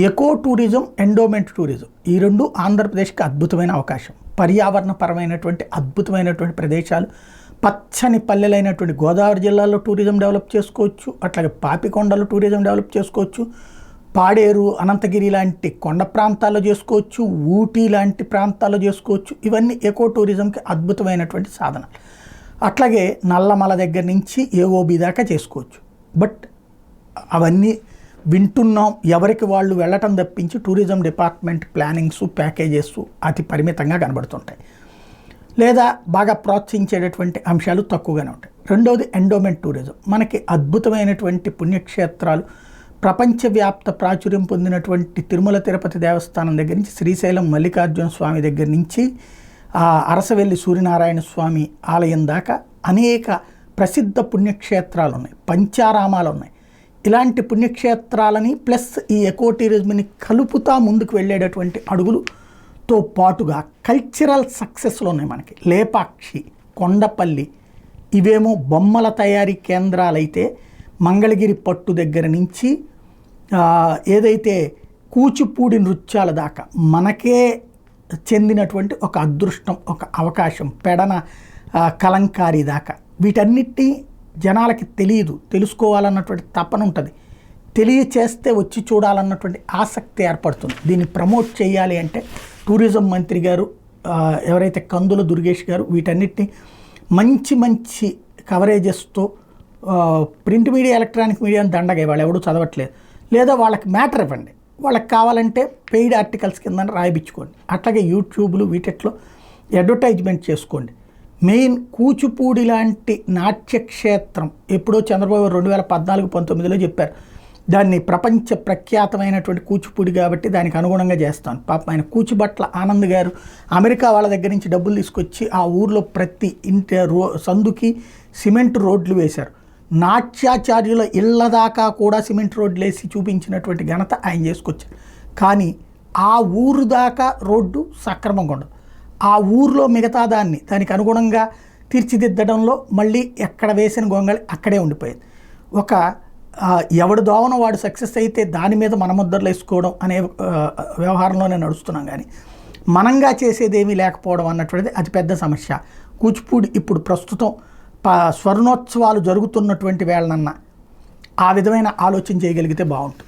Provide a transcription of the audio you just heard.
Eco tourism, endowment tourism ఈ రెండు ఆంధ్రప్రదేశ్కి అద్భుతమైన అవకాశం. పర్యావరణపరమైనటువంటి అద్భుతమైనటువంటి ప్రదేశాలు, పచ్చని పల్లెలైనటువంటి గోదావరి జిల్లాలో టూరిజం డెవలప్ చేసుకోవచ్చు. అట్లాగే పాపికొండలో టూరిజం డెవలప్ చేసుకోవచ్చు. పాడేరు, అనంతగిరి లాంటి కొండ ప్రాంతాల్లో చేసుకోవచ్చు. ఊటీ లాంటి ప్రాంతాల్లో చేసుకోవచ్చు. ఇవన్నీ ఎకో టూరిజంకి అద్భుతమైనటువంటి సాధన. అట్లాగే నల్లమల దగ్గర నుంచి ఏఓబి దాకా చేసుకోవచ్చు. బట్ అవన్నీ వింటున్నాం, ఎవరికి వాళ్ళు వెళ్ళటం తప్పించి టూరిజం డిపార్ట్మెంట్ ప్లానింగ్స్, ప్యాకేజెస్ అతి పరిమితంగా కనబడుతుంటాయి, లేదా బాగా ప్రోత్సహించేటటువంటి అంశాలు తక్కువగానే ఉంటాయి. రెండవది ఎండోమెంట్ టూరిజం. మనకి అద్భుతమైనటువంటి పుణ్యక్షేత్రాలు, ప్రపంచవ్యాప్త ప్రాచుర్యం పొందినటువంటి తిరుమల తిరుపతి దేవస్థానం దగ్గర నుంచి శ్రీశైలం మల్లికార్జున స్వామి దగ్గర నుంచి అరసవెల్లి సూర్యనారాయణ స్వామి ఆలయం దాకా అనేక ప్రసిద్ధ పుణ్యక్షేత్రాలు ఉన్నాయి, పంచారామాలు ఉన్నాయి. ఇలాంటి పుణ్యక్షేత్రాలని ప్లస్ ఈ ఎకో టూరిజంని కలుపుతా ముందుకు వెళ్ళేటటువంటి అడుగులుతో పాటుగా కల్చరల్ సక్సెస్లు ఉన్నాయి మనకి. లేపాక్షి, కొండపల్లి ఇవేమో బొమ్మల తయారీ కేంద్రాలైతే మంగళగిరి పట్టు దగ్గర నుంచి ఏదైతే కూచిపూడి నృత్యాల దాకా మనకే చెందినటువంటి ఒక అదృష్టం, ఒక అవకాశం, పెడన కలంకారీ దాకా వీటన్నిటి జనాలకి తెలియదు, తెలుసుకోవాలన్నటువంటి తపన ఉంటుంది, తెలియచేస్తే వచ్చి చూడాలన్నటువంటి ఆసక్తి ఏర్పడుతుంది. దీన్ని ప్రమోట్ చేయాలి అంటే టూరిజం మంత్రి గారు ఎవరైతే కందుల దుర్గేష్ గారు వీటన్నిటిని మంచి మంచి కవరేజెస్తో ప్రింట్ మీడియా, ఎలక్ట్రానిక్ మీడియాని దండగా వాళ్ళు ఎవడూ చదవట్లేదు, లేదా వాళ్ళకి మ్యాటర్ ఇవ్వండి, వాళ్ళకి కావాలంటే పెయిడ్ ఆర్టికల్స్ కింద రాయిపించుకోండి. అట్లాగే యూట్యూబ్లు వీటిలో అడ్వర్టైజ్మెంట్ చేసుకోండి. మెయిన్ కూచిపూడి లాంటి నాట్యక్షేత్రం ఎప్పుడో చంద్రబాబు 2014-19లో చెప్పారు, దాన్ని ప్రపంచ ప్రఖ్యాతమైనటువంటి కూచిపూడి కాబట్టి దానికి అనుగుణంగా చేస్తాను. పాపం ఆయన కూచిబట్ల ఆనంద్ గారు అమెరికా వాళ్ళ దగ్గర నుంచి డబ్బులు తీసుకొచ్చి ఆ ఊర్లో ప్రతి ఇంటి సందుకి సిమెంట్ రోడ్లు వేశారు. నాట్యాచార్యుల ఇళ్ల దాకా కూడా సిమెంట్ రోడ్లు వేసి చూపించినటువంటి ఘనత ఆయన చేసుకొచ్చారు. కానీ ఆ ఊరు దాకా రోడ్డు సక్రమంగా ఉండదు. ఆ ఊర్లో మిగతా దానికి అనుగుణంగా తీర్చిదిద్దడంలో మళ్ళీ ఎక్కడ వేసిన గొంగళి అక్కడే ఉండిపోయేది. ఒక ఎవడు దోవన వాడు సక్సెస్ అయితే దాని మీద మన ముద్రలు వేసుకోవడం అనే వ్యవహారంలోనే నడుస్తున్నాం. కానీ మనంగా చేసేదేమీ లేకపోవడం అన్నటువంటిది అతిపెద్ద సమస్య. కూచిపూడి ఇప్పుడు ప్రస్తుతం స్వర్ణోత్సవాలు జరుగుతున్నటువంటి వేళనన్నా ఆ విధమైన ఆలోచన చేయగలిగితే బాగుంటుంది.